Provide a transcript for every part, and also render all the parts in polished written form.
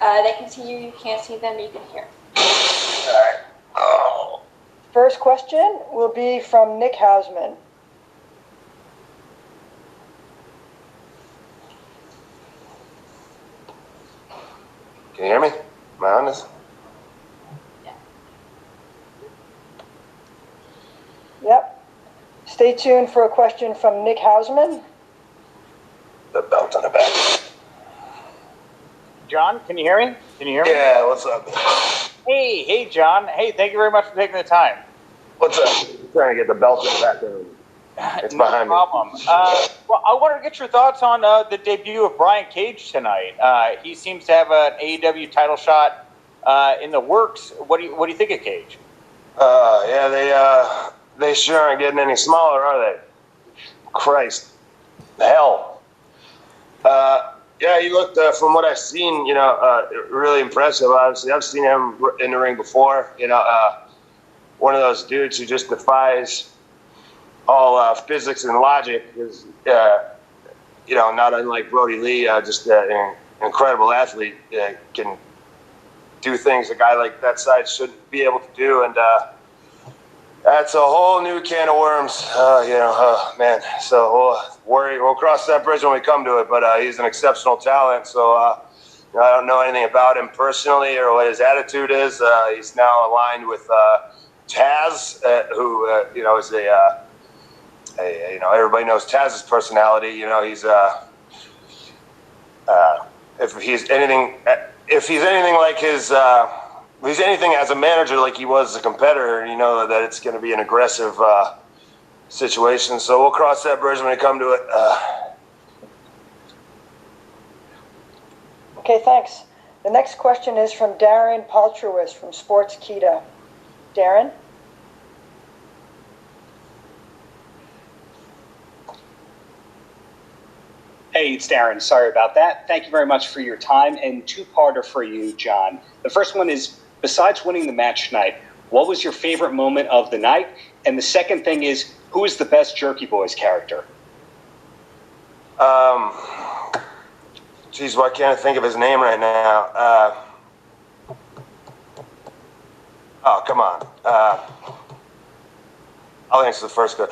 They can see you. You can't see them. You can hear. All right. Oh. First question will be from Nick Hausman. Can you hear me? Am I on this? Yeah. Yep. Stay tuned for a question from Nick Hausman. The belt on the back. John, can you hear me? Yeah, what's up? Hey, John. Hey, thank you very much for taking the time. What's up? I'm trying to get the belt in the back there. It's behind me. No problem. Well, I wanted to get your thoughts on the debut of Brian Cage tonight. He seems to have an AEW title shot in the works. What do you think of Cage? Yeah, they sure aren't getting any smaller, are they? Christ, hell. Yeah, he looked, from what I've seen, really impressive. Obviously, I've seen him in the ring before. One of those dudes who just defies all physics and logic is, not unlike Brody Lee, just an incredible athlete. Can do things a guy like that size shouldn't be able to do, and that's a whole new can of worms, man. So we'll cross that bridge when we come to it, but he's an exceptional talent, so I don't know anything about him personally or what his attitude is. He's now aligned with Taz, who, is everybody knows Taz's personality. He's if he's anything like his, if he's anything as a manager like he was as a competitor, that it's going to be an aggressive situation. So we'll cross that bridge when we come to it. Okay, thanks. The next question is from Darren Paltrowis from Sportskeeda. Darren? Hey, it's Darren. Sorry about that. Thank you very much for your time. And two-parter for you, John. The first one is, besides winning the match tonight, what was your favorite moment of the night? And the second thing is, who is the best Jerky Boys character? Geez, why can't I think of his name right now? Oh, come on. I'll answer the first one.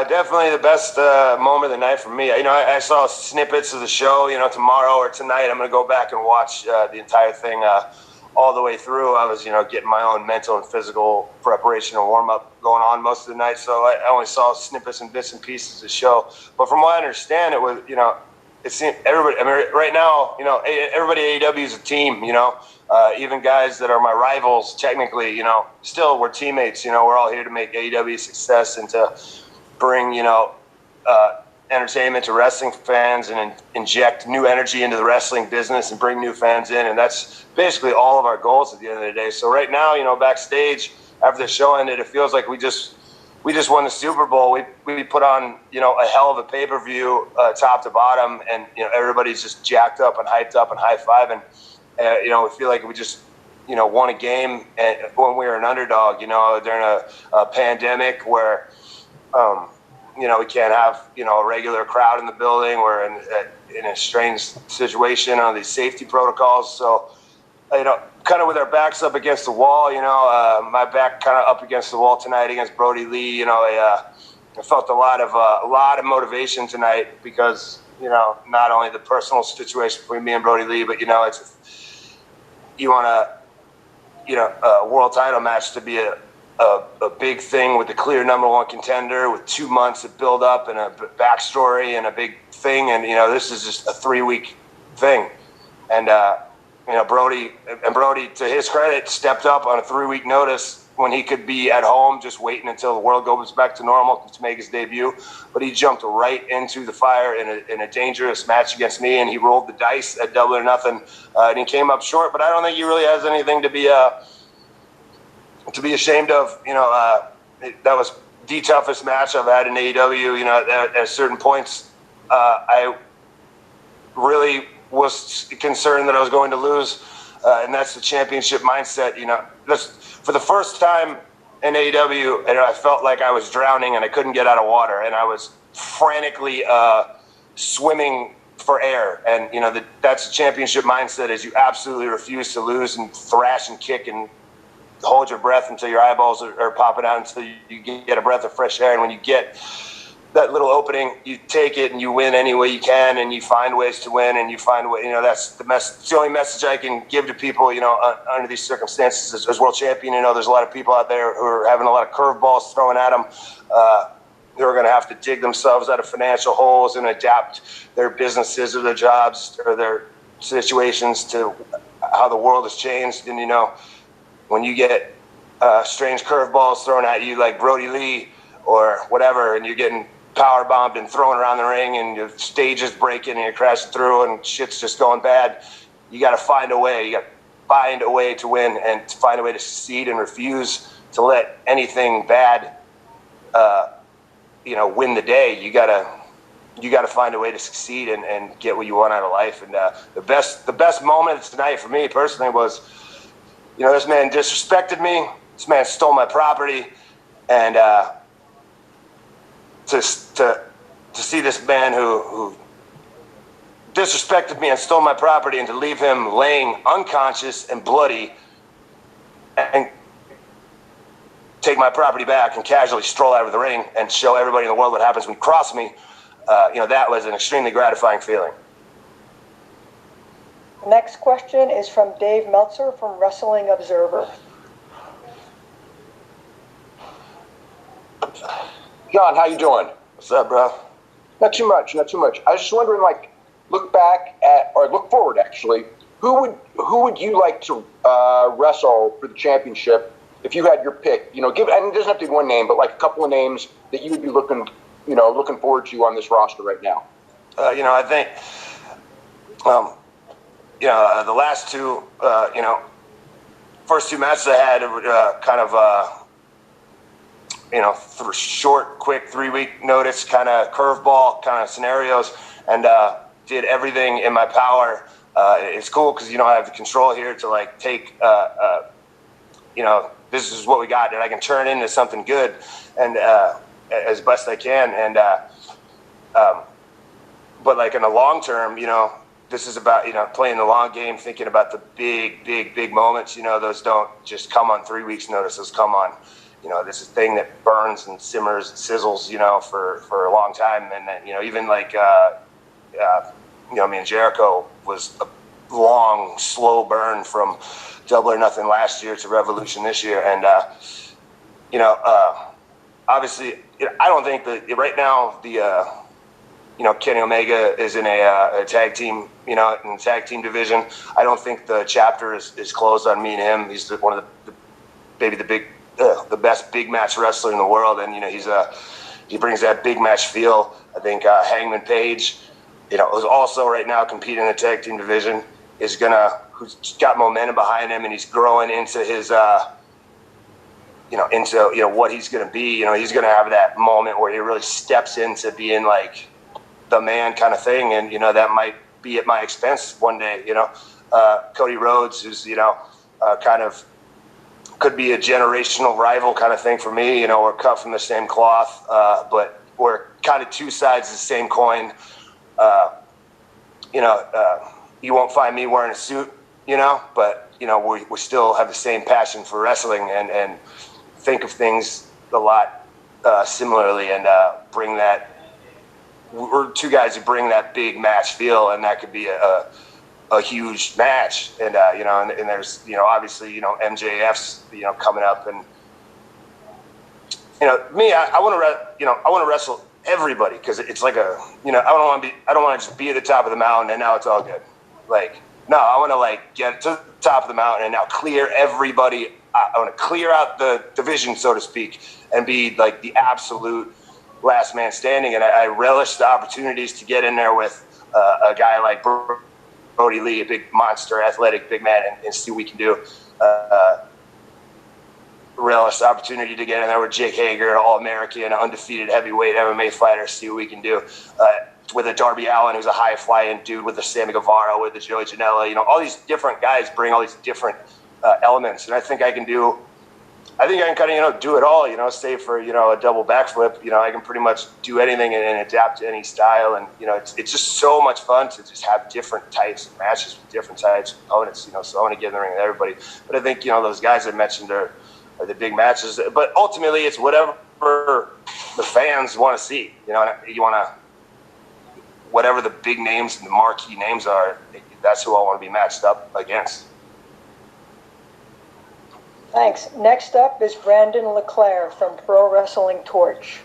Definitely the best moment of the night for me. I saw snippets of the show. Tomorrow or tonight, I'm going to go back and watch the entire thing all the way through. I was, getting my own mental and physical preparation and warm up going on most of the night. So I only saw snippets and bits and pieces of the show. But from what I understand, it was, it seemed everybody. I mean, right now, everybody at AEW is a team. Even guys that are my rivals, technically, still we're teammates. We're all here to make AEW a success and to bring, entertainment to wrestling fans and inject new energy into the wrestling business and bring new fans in. And that's basically all of our goals at the end of the day. So right now, backstage after the show ended, it feels like we just won the Super Bowl. We put on, a hell of a pay-per-view top to bottom, and, everybody's just jacked up and hyped up and high-fiving. We feel like we just, won a game when we were an underdog, during a pandemic where, we can't have, a regular crowd in the building. We're in a strange situation on these safety protocols. So, kind of with our backs up against the wall, my back kind of up against the wall tonight against Brody Lee. I felt a lot of motivation tonight because, not only the personal situation between me and Brody Lee, but, you want a world title match to be a big thing with the clear number one contender with 2 months of build up and a backstory and a big thing. And, this is just a 3-week thing. And, Brody, to his credit, stepped up on a 3-week notice when he could be at home just waiting until the world goes back to normal to make his debut. But he jumped right into the fire in a dangerous match against me, and he rolled the dice at Double or Nothing, and he came up short. But I don't think he really has anything to be ashamed of. That was the toughest match I've had in AEW. At certain points, I really was concerned that I was going to lose, and that's the championship mindset. For the first time in AEW, and I felt like I was drowning and I couldn't get out of water, and I was frantically swimming for air. And, that's a championship mindset, is you absolutely refuse to lose and thrash and kick and hold your breath until your eyeballs are popping out until you get a breath of fresh air. And when you get that little opening, you take it and you win any way you can, and you find ways to win, and you find way. That's the only message I can give to people. Under these circumstances, as world champion, there's a lot of people out there who are having a lot of curveballs thrown at them. They're going to have to dig themselves out of financial holes and adapt their businesses or their jobs or their situations to how the world has changed. And when you get strange curveballs thrown at you like Brody Lee or whatever, and you're getting power bombed and thrown around the ring, and your stage is breaking and you're crashing through and shit's just going bad, you got to find a way. You got to find a way to win and to find a way to succeed, and refuse to let anything bad win the day. You got to find a way to succeed and get what you want out of life. And the best moment tonight for me personally was, this man disrespected me, this man stole my property, and to see this man who disrespected me and stole my property, and to leave him laying unconscious and bloody and take my property back and casually stroll out of the ring and show everybody in the world what happens when you cross me, that was an extremely gratifying feeling. The next question is from Dave Meltzer from Wrestling Observer. John, how you doing? What's up, bro? Not too much. I was just wondering, look forward, actually. Who would you like to wrestle for the championship if you had your pick? And it doesn't have to be one name, but a couple of names that you would be looking forward to on this roster right now. I think, the last two, first two matches I had kind of. For short, quick 3-week notice kind of curveball kind of scenarios, and did everything in my power. It's cool because, I have the control here to take, this is what we got, and I can turn it into something good and as best I can. And, but in the long term, this is about, playing the long game, thinking about the big moments. Those don't just come on 3 weeks notice. Those come on, this is a thing that burns and simmers and sizzles, for a long time. And then, even me and Jericho was a long, slow burn from Double or Nothing last year to Revolution this year. And, obviously, I don't think that right now Kenny Omega is in a tag team, in the tag team division. I don't think the chapter is closed on me and him. He's one of the best big match wrestler in the world, and he brings that big match feel. I think Hangman Page, who's also right now competing in the tag team division, who's got momentum behind him, and he's growing into his what he's going to be. He's going to have that moment where he really steps into being the man kind of thing, and that might be at my expense one day. Cody Rhodes, who's kind of could be a generational rival kind of thing for me. We're cut from the same cloth, but we're kind of two sides of the same coin. You won't find me wearing a suit, but we still have the same passion for wrestling and think of things a lot similarly, and bring that. We're two guys who bring that big match feel, and that could be a huge match. And and there's obviously MJF's coming up, and me, I want to wrestle everybody, because it's like I don't want to just be at the top of the mountain and now it's all good. No, I want to get to the top of the mountain and now clear everybody. I want to clear out the division, so to speak, and be the absolute last man standing. And I relish the opportunities to get in there with a guy like Brody Lee, a big monster, athletic, big man, and see what we can do. Relish the opportunity to get in there with Jake Hager, an All-American, an undefeated heavyweight MMA fighter, see what we can do. With a Darby Allin, who's a high-flying dude, with a Sammy Guevara, with a Joey Janela. All these different guys bring all these different elements. And I think I can do I think I can kind of, do it all, save for, a double backflip. I can pretty much do anything and adapt to any style. And, it's just so much fun to just have different types of matches with different types of opponents, so I want to get in the ring with everybody. But I think, those guys I mentioned are the big matches. But ultimately, it's whatever the fans want to see. You want to, whatever the big names and the marquee names are, that's who I want to be matched up against. Thanks. Next up is Brandon LeClaire from Pro Wrestling Torch.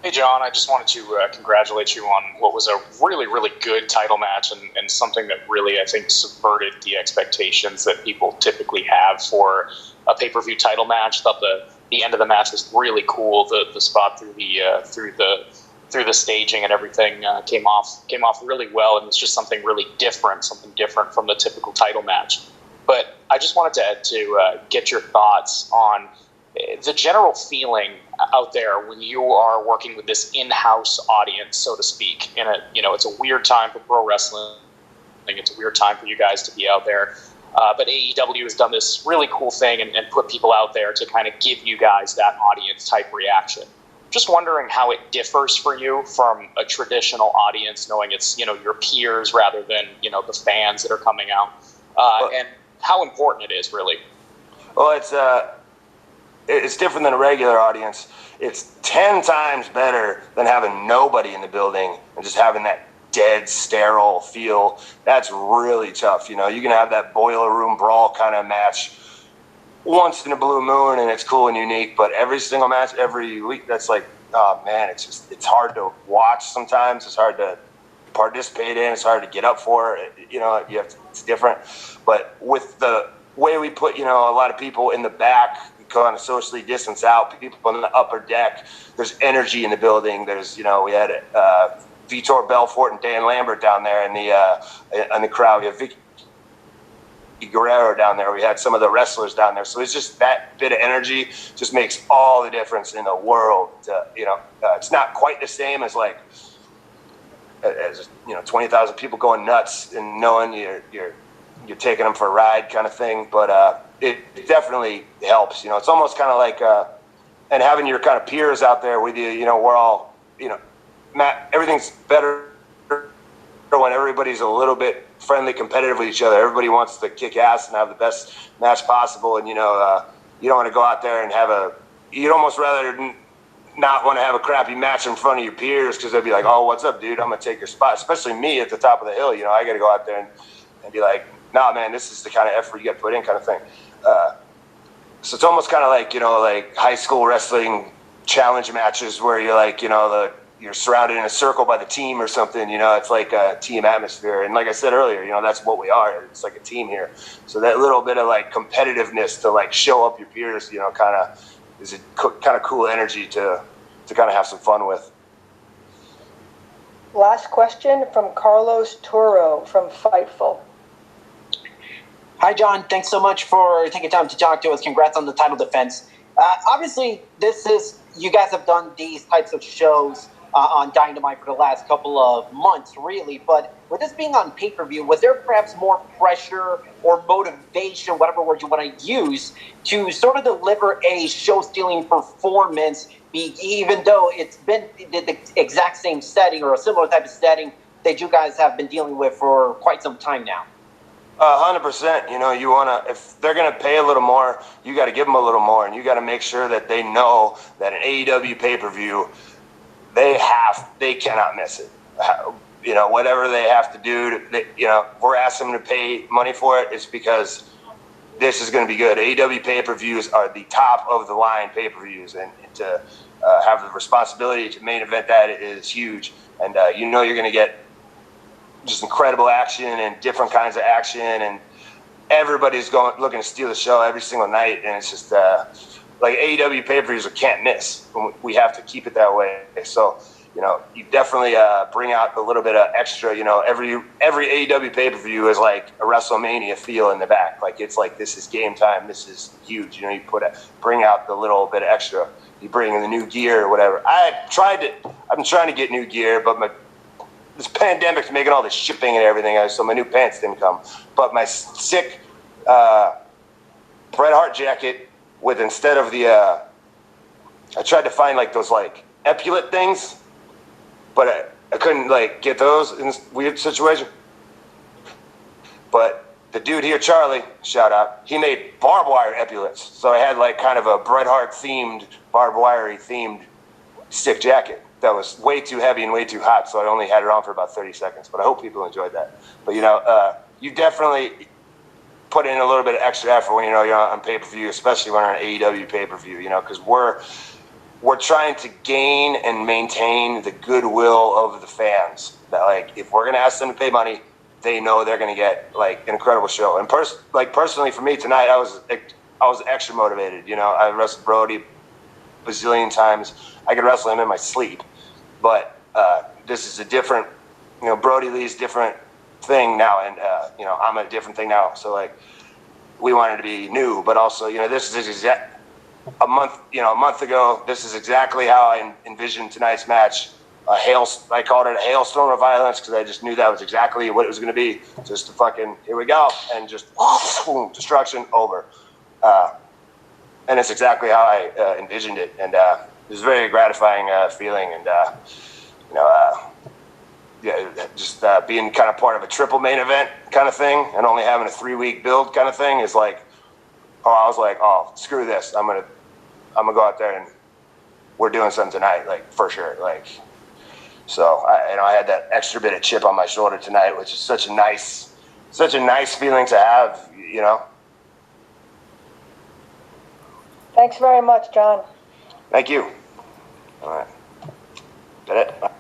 Hey, John, I just wanted to congratulate you on what was a really, really good title match and something that really, I think, subverted the expectations that people typically have for a pay-per-view title match. Thought the end of the match was really cool. The spot through the staging and everything came off really well, and it's just something really different, from the typical title match. But I just wanted to get your thoughts on the general feeling out there when you are working with this in-house audience, so to speak. It's a weird time for pro wrestling. I think it's a weird time for you guys to be out there. But AEW has done this really cool thing and put people out there to kind of give you guys that audience type reaction. Just wondering how it differs for you from a traditional audience, knowing it's, your peers rather than, the fans that are coming out. And how important it is, really. Well, it's different than a regular audience. It's 10 times better than having nobody in the building and just having that dead, sterile feel. That's really tough. You can have that boiler room brawl kind of match once in a blue moon, and it's cool and unique. But every single match, every week, that's like, oh man, it's hard to watch sometimes. It's hard to participate in. It's hard to get up for. It's different. But with the way we put, a lot of people in the back, kind of socially distance out, people on the upper deck, there's energy in the building. There's, we had Vitor Belfort and Dan Lambert down there in the crowd. We have Vicky Guerrero down there. We had some of the wrestlers down there. So it's just that bit of energy just makes all the difference in the world. It's not quite the same as 20,000 people going nuts and knowing you're taking them for a ride kind of thing. But it definitely helps. It's almost kind of like and having your kind of peers out there with you. We're all everything's better when everybody's a little bit friendly, competitive with each other. Everybody wants to kick ass and have the best match possible. And you don't want to go out there and you'd almost rather not want to have a crappy match in front of your peers because they'd be like, oh, what's up, dude? I'm going to take your spot. Especially me at the top of the hill. I got to go out there and be like, nah, man, this is the kind of effort you got to put in kind of thing. So it's almost kind of like high school wrestling challenge matches where you're like, you're surrounded in a circle by the team or something. It's like a team atmosphere. And like I said earlier, that's what we are. It's like a team here. So that little bit of competitiveness to show up your peers, kind of is a kind of cool energy to kind of have some fun with. Last question from Carlos Turo from Fightful. Hi, John. Thanks so much for taking time to talk to us. Congrats on the title defense. Obviously, you guys have done these types of shows on Dynamite for the last couple of months, really. But with this being on pay-per-view, was there perhaps more pressure or motivation, whatever word you want to use, to sort of deliver a show-stealing performance, even though it's been the exact same setting or a similar type of setting that you guys have been dealing with for quite some time now? 100%. You want to, if they're going to pay a little more, you got to give them a little more, and you got to make sure that they know that an AEW pay-per-view, they cannot miss it. Whatever they have to do, we're asking them to pay money for it. It's because this is going to be good. AEW pay-per-views are the top of the line pay-per-views, and to have the responsibility to main event that is huge. And you're going to get just incredible action and different kinds of action, and everybody's looking to steal the show every single night. And it's just like AEW pay-per-views can't miss. We have to keep it that way. So you definitely bring out a little bit of extra. Every AEW pay-per-view is like a WrestleMania feel in the back. Like it's like this is game time. This is huge. You bring out the little bit of extra. You bring in the new gear or whatever. I've been trying to get new gear, but this pandemic's making all the shipping and everything, so my new pants didn't come. But my sick Bret Hart jacket with, instead of the, I tried to find like those like epaulet things, but I couldn't like get those in this weird situation. But the dude here, Charlie, shout out, he made barbed wire epaulets. So I had like kind of a Bret Hart themed, barbed wire themed stick jacket that was way too heavy and way too hot. So I only had it on for about 30 seconds, but I hope people enjoyed that. But you know, you definitely put in a little bit of extra effort when, you know, you're on pay-per-view, especially when you're on AEW pay-per-view, you know, because we're trying to gain and maintain the goodwill of the fans. That like, if we're going to ask them to pay money, they know they're going to get like an incredible show. And personally for me tonight, I was extra motivated. You know, I wrestled Brody a bazillion times. I could wrestle him in my sleep, but this is a different, you know, Brody Lee's different thing now, and you know, I'm a different thing now. So like, we wanted to be new, but also, you know, this is a month ago. This is exactly how I envisioned tonight's match. I called it a hailstorm of violence because I just knew that was exactly what it was going to be. Just a fucking, here we go, and just boom, destruction, over. And it's exactly how I envisioned it, and it was a very gratifying feeling, and you know, yeah, just being kind of part of a triple main event kind of thing, and only having a 3-week build kind of thing is like, I was like, oh, screw this, I'm gonna go out there and we're doing something tonight, like for sure, like. So I had that extra bit of chip on my shoulder tonight, which is such a nice feeling to have, you know. Thanks very much, John. Thank you. All right. That it?